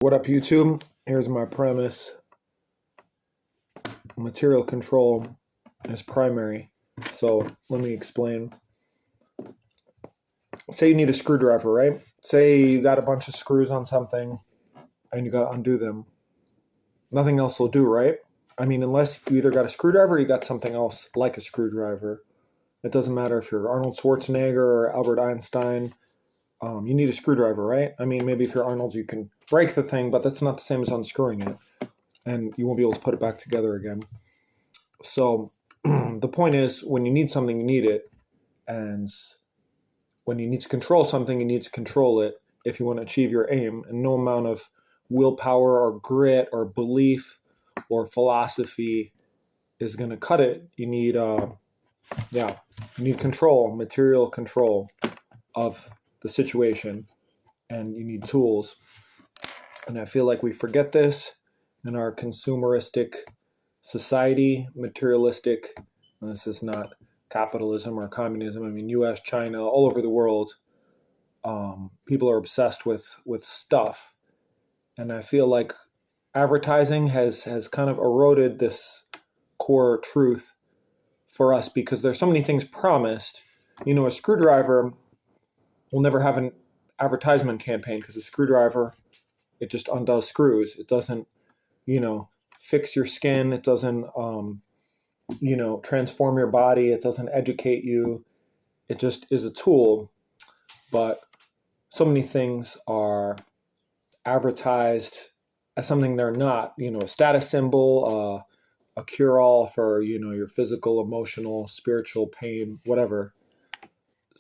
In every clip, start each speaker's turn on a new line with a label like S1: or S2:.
S1: What up, YouTube? Here's my premise. Material control is primary. So let me explain. Say you need a screwdriver, right? Say you got a bunch of screws on something and you got to undo them. Nothing else will do, right? I mean, unless you either got a screwdriver or you got something else like a screwdriver. It doesn't matter if you're Arnold Schwarzenegger or Albert Einstein. You need a screwdriver, right? I mean, maybe if you're Arnold, you can break the thing, but that's not the same as unscrewing it. And you won't be able to put it back together again. So the point is, when you need something, you need it. And when you need to control something, you need to control it if you want to achieve your aim. And no amount of willpower or grit or belief or philosophy is going to cut it. You need, you need control, material control of the situation, and you need tools. And I feel like we forget this in our consumeristic society, materialistic. This is not capitalism or communism. I mean, U.S., China, all over the world, people are obsessed with stuff, and I feel like advertising has kind of eroded this core truth for us because there's so many things promised. You know, a screwdriver will never have an advertisement campaign because a screwdriver, it just undoes screws. It doesn't, fix your skin. It doesn't, transform your body. It doesn't educate you. It just is a tool. But so many things are advertised as something they're not. A status symbol, a cure-all for your physical, emotional, spiritual pain, whatever.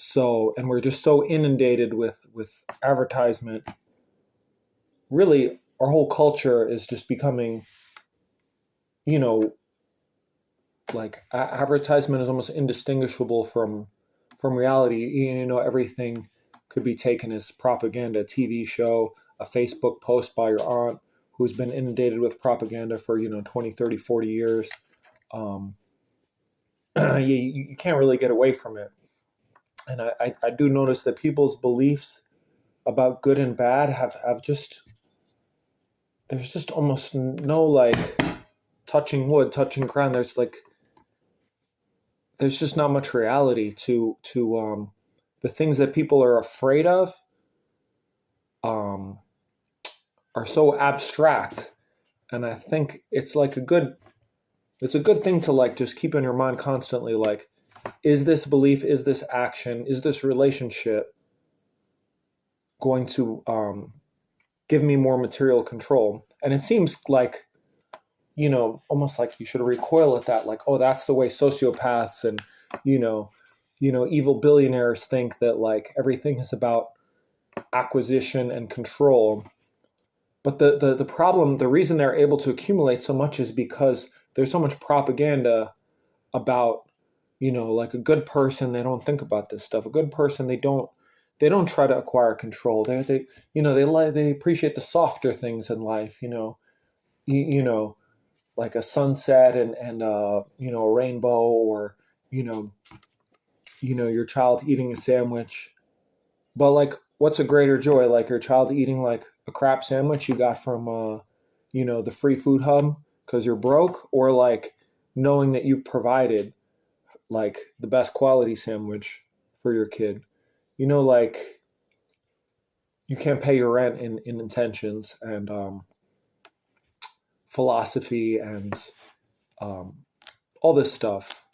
S1: So, and we're just so inundated with advertisement. Really, our whole culture is just becoming, like advertisement is almost indistinguishable from reality. Everything could be taken as propaganda. A TV show, a Facebook post by your aunt who's been inundated with propaganda for 20, 30, 40 years. You can't really get away from it. And I do notice that people's beliefs about good and bad have just, there's just almost no like touching wood, touching ground. There's just not much reality to the things that people are afraid of. Are so abstract, and I think it's a good thing to like just keep in your mind constantly. Like, is this belief, is this action, is this relationship going to give me more material control? And it seems like almost like you should recoil at that, like, oh, that's the way sociopaths and evil billionaires think, that like everything is about acquisition and control. But the problem, the reason they're able to accumulate so much is because there's so much propaganda about, like a good person, they don't think about this stuff. A good person, they don't try to acquire control. They appreciate the softer things in life, like a sunset and a rainbow, or your child eating a sandwich. But like, what's a greater joy? Like your child eating like a crap sandwich you got from the free food hub because you're broke, or like knowing that you've provided like the best quality sandwich for your kid. Like, you can't pay your rent in intentions and philosophy and um, all this stuff.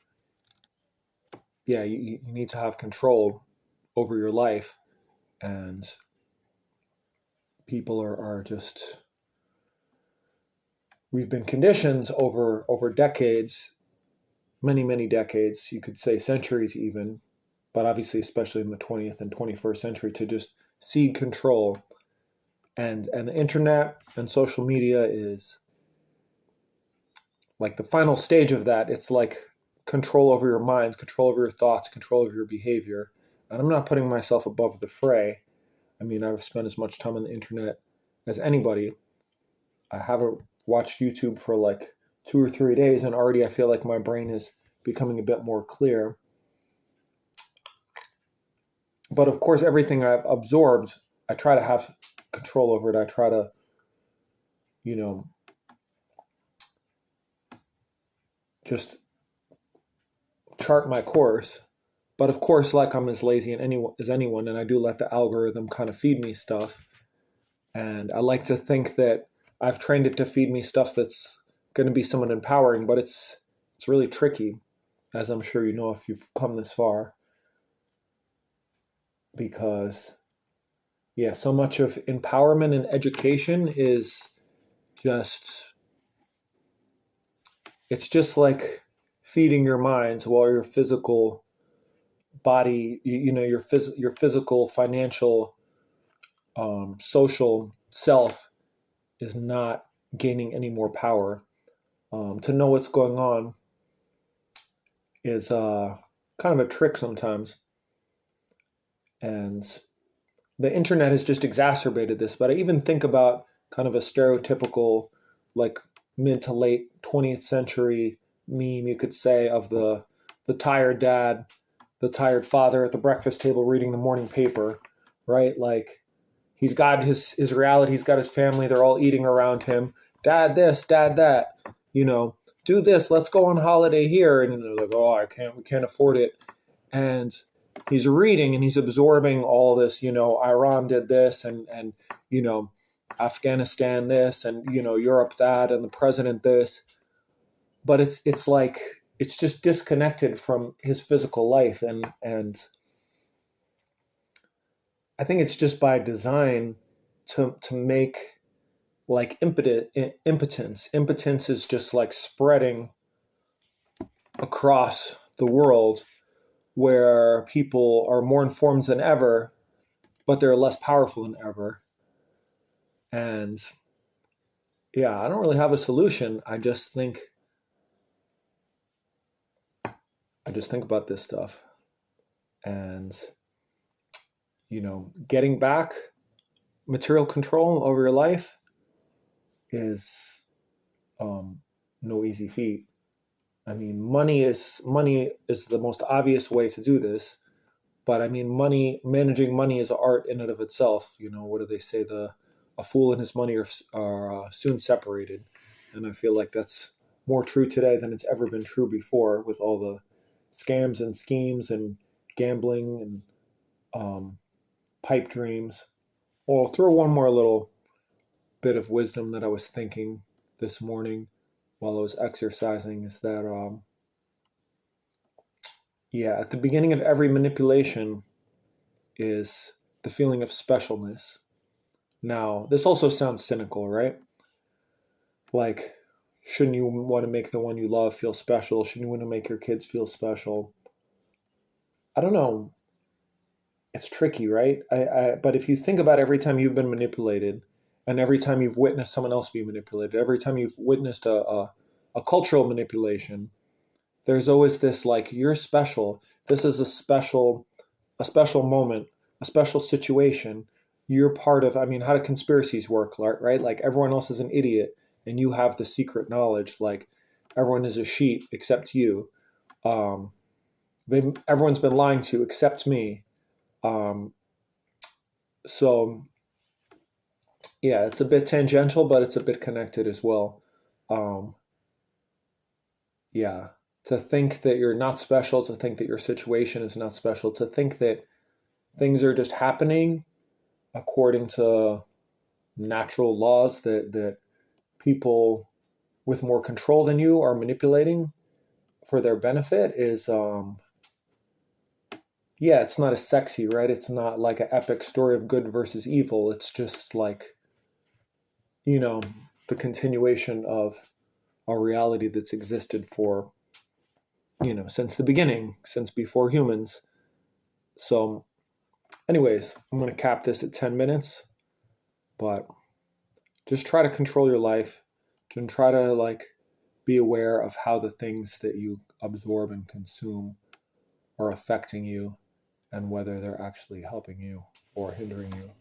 S1: Yeah, you need to have control over your life, and people are just, we've been conditioned over decades, many decades, you could say centuries even, but obviously especially in the 20th and 21st century, to just cede control. And the internet and social media is like the final stage of that. It's like control over your mind, control over your thoughts, control over your behavior. And I'm not putting myself above the fray. I mean, I've spent as much time on the internet as anybody. I haven't watched YouTube for like 2 or 3 days, and already I feel like my brain is becoming a bit more clear. But of course, everything I've absorbed, I try to have control over it. I try to you know, just chart my course. But of course, like I'm as lazy as anyone, and I do let the algorithm kind of feed me stuff. And I like to think that I've trained it to feed me stuff that's going to be somewhat empowering, but it's really tricky, as I'm sure you know if you've come this far, because yeah, so much of empowerment and education is just it's just like feeding your minds while your physical body, your physical, financial, social self is not gaining any more power. To know what's going on is kind of a trick sometimes, and the internet has just exacerbated this. But I even think about kind of a stereotypical, like mid to late 20th century meme, you could say, of the tired dad, the tired father at the breakfast table reading the morning paper, right? Like he's got his reality, he's got his family, they're all eating around him. Dad this, dad that, you know, do this, let's go on holiday here. And they're like, oh, we can't afford it. And he's reading and he's absorbing all this, Iran did this and Afghanistan this and Europe that and the president this. But it's like it's just disconnected from his physical life and I think it's just by design to make like impotence. Impotence is just like spreading across the world where people are more informed than ever, but they're less powerful than ever. And yeah, I don't really have a solution. I just think about this stuff and getting back material control over your life is no easy feat. I mean, money is the most obvious way to do this, but I mean, managing money is an art in and of itself. What do they say? A fool and his money are soon separated, and I feel like that's more true today than it's ever been true before, with all the scams and schemes and gambling and pipe dreams. Well, I'll throw one more little bit of wisdom that I was thinking this morning while I was exercising is that yeah, at the beginning of every manipulation is the feeling of specialness. Now, this also sounds cynical, right? Like, shouldn't you want to make the one you love feel special? Shouldn't you want to make your kids feel special? I don't know. It's tricky, right? But if you think about every time you've been manipulated, and every time you've witnessed someone else be manipulated, every time you've witnessed a cultural manipulation, there's always this like you're special. This is a special moment, a special situation. You're part of. I mean, how do conspiracies work, right? Like everyone else is an idiot, and you have the secret knowledge. Like everyone is a sheep except you. Um, everyone's been lying to except me. Um, so yeah, it's a bit tangential, but it's a bit connected as well. Um, yeah, to think that you're not special, to think that your situation is not special, to think that things are just happening according to natural laws that people with more control than you are manipulating for their benefit is yeah, it's not as sexy, right? It's not like an epic story of good versus evil. It's just like, you know, the continuation of a reality that's existed for, since the beginning, since before humans. So, anyways, I'm going to cap this at 10 minutes, but just try to control your life. And try to like be aware of how the things that you absorb and consume are affecting you and whether they're actually helping you or hindering you.